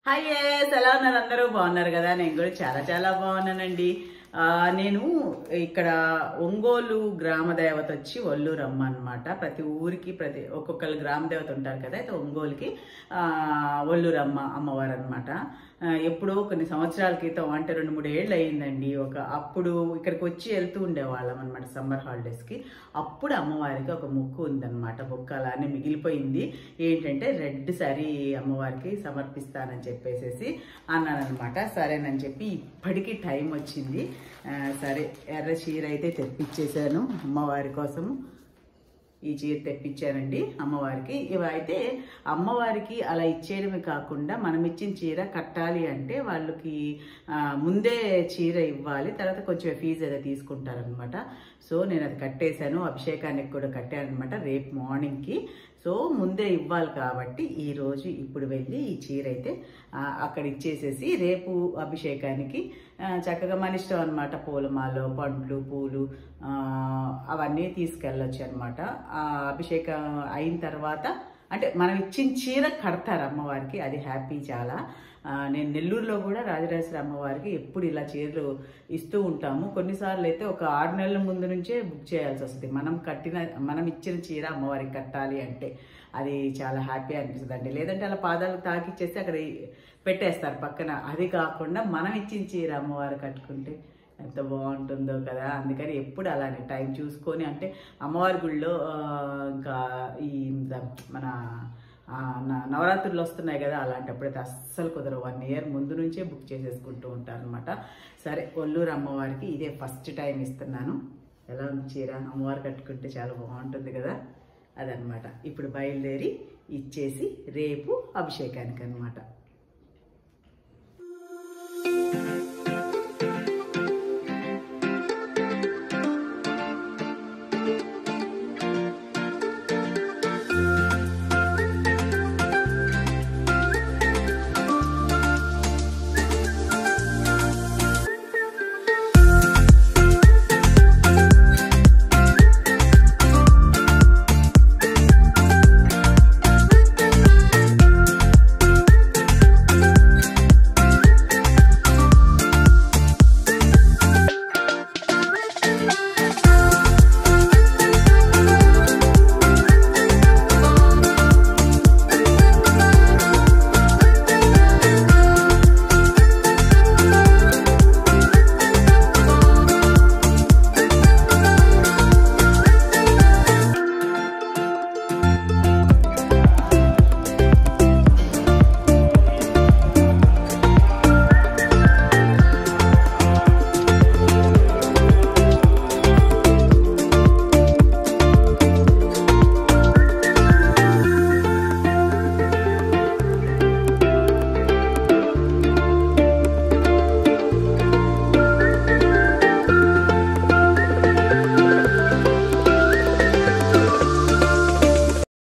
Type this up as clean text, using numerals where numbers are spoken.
Hi ఎలా ఉన్నారు? అందరూ బాగున్నారు కదా? నేను కూడా చాలా చాలా బాగున్నానండి. నేను ఇక్కడ ఒంగోలు గ్రామ దేవత వచ్చి ఒల్లూరమ్మ అనమాట. ప్రతి ఊరికి ఒక్కొక్కరు గ్రామ దేవత ఉంటారు కదా, అయితే ఒంగోలుకి ఒల్లూరమ్మ అమ్మవారు అనమాట. ఎప్పుడో కొన్ని సంవత్సరాల క్రితం, అంటే 2-3 ఏళ్ళు అయ్యిందండి. అప్పుడు ఇక్కడికి వచ్చి వెళ్తూ ఉండేవాళ్ళం అనమాట సమ్మర్ హాలిడేస్కి. అప్పుడు అమ్మవారికి ఒక మొక్కు ఉందన్నమాట. మొక్కు అలానే మిగిలిపోయింది. ఏంటంటే రెడ్ శారీ అమ్మవారికి సమర్పిస్తానని చెప్పేసి అన్నానమాట. సరేనని చెప్పి ఇప్పటికీ టైం వచ్చింది. సరే, ఎర్ర చీర అయితే తెప్పించేశాను అమ్మవారి కోసము. ఈ చీర తెప్పించానండి అమ్మవారికి. ఇవైతే అమ్మవారికి అలా ఇచ్చేయడమే కాకుండా మనం ఇచ్చిన చీర కట్టాలి అంటే వాళ్ళకి ముందే చీర ఇవ్వాలి, తర్వాత కొంచెం ఫీజు ఏదో తీసుకుంటారనమాట. సో నేను అది కట్టేశాను, అభిషేకానికి కూడా కట్టాను అనమాట రేపు మార్నింగ్కి. సో ముందే ఇవ్వాలి కాబట్టి ఈరోజు ఇప్పుడు వెళ్ళి ఈ చీర అయితే అక్కడ ఇచ్చేసేసి రేపు అభిషేకానికి చక్కగా మన ఇష్టం అనమాట. పూలమాల, పండ్లు, పూలు అవన్నీ తీసుకెళ్ళొచ్చు అనమాట. అభిషేకం అయిన తర్వాత అంటే మనం ఇచ్చిన చీర కడతారు అమ్మవారికి, అది హ్యాపీ చాలా. నేను నెల్లూరులో కూడా రాజరాజేశ్వరి అమ్మవారికి ఎప్పుడు ఇలా చీరలు ఇస్తూ ఉంటాము. కొన్నిసార్లు అయితే ఒక 6 నెలల ముందు నుంచే బుక్ చేయాల్సి వస్తుంది. మనం ఇచ్చిన చీర అమ్మవారికి కట్టాలి అంటే అది చాలా హ్యాపీ అనిపిస్తుంది అండి. లేదంటే అలా పాదాలు తాకిచ్చేసి అక్కడ పెట్టేస్తారు పక్కన. అది కాకుండా మనం ఇచ్చిన చీర అమ్మవారు కట్టుకుంటే ఎంత బాగుంటుందో కదా. అందుకని ఎప్పుడు అలానే టైం చూసుకొని, అంటే అమ్మవారి గుళ్ళో ఇంకా ఈ మన నవరాత్రులు వస్తున్నాయి కదా, అలాంటప్పుడైతే అస్సలు కుదరవు. 1 ఇయర్ ముందు నుంచే బుక్ చేసేసుకుంటూ ఉంటారనమాట. సరే, ఒల్లూరు అమ్మవారికి ఇదే ఫస్ట్ టైం ఇస్తున్నాను. ఎలా ఉంది చీర? అమ్మవారు కట్టుకుంటే చాలా బాగుంటుంది కదా, అదనమాట. ఇప్పుడు బయలుదేరి ఇచ్చేసి రేపు అభిషేకానికి అనమాట.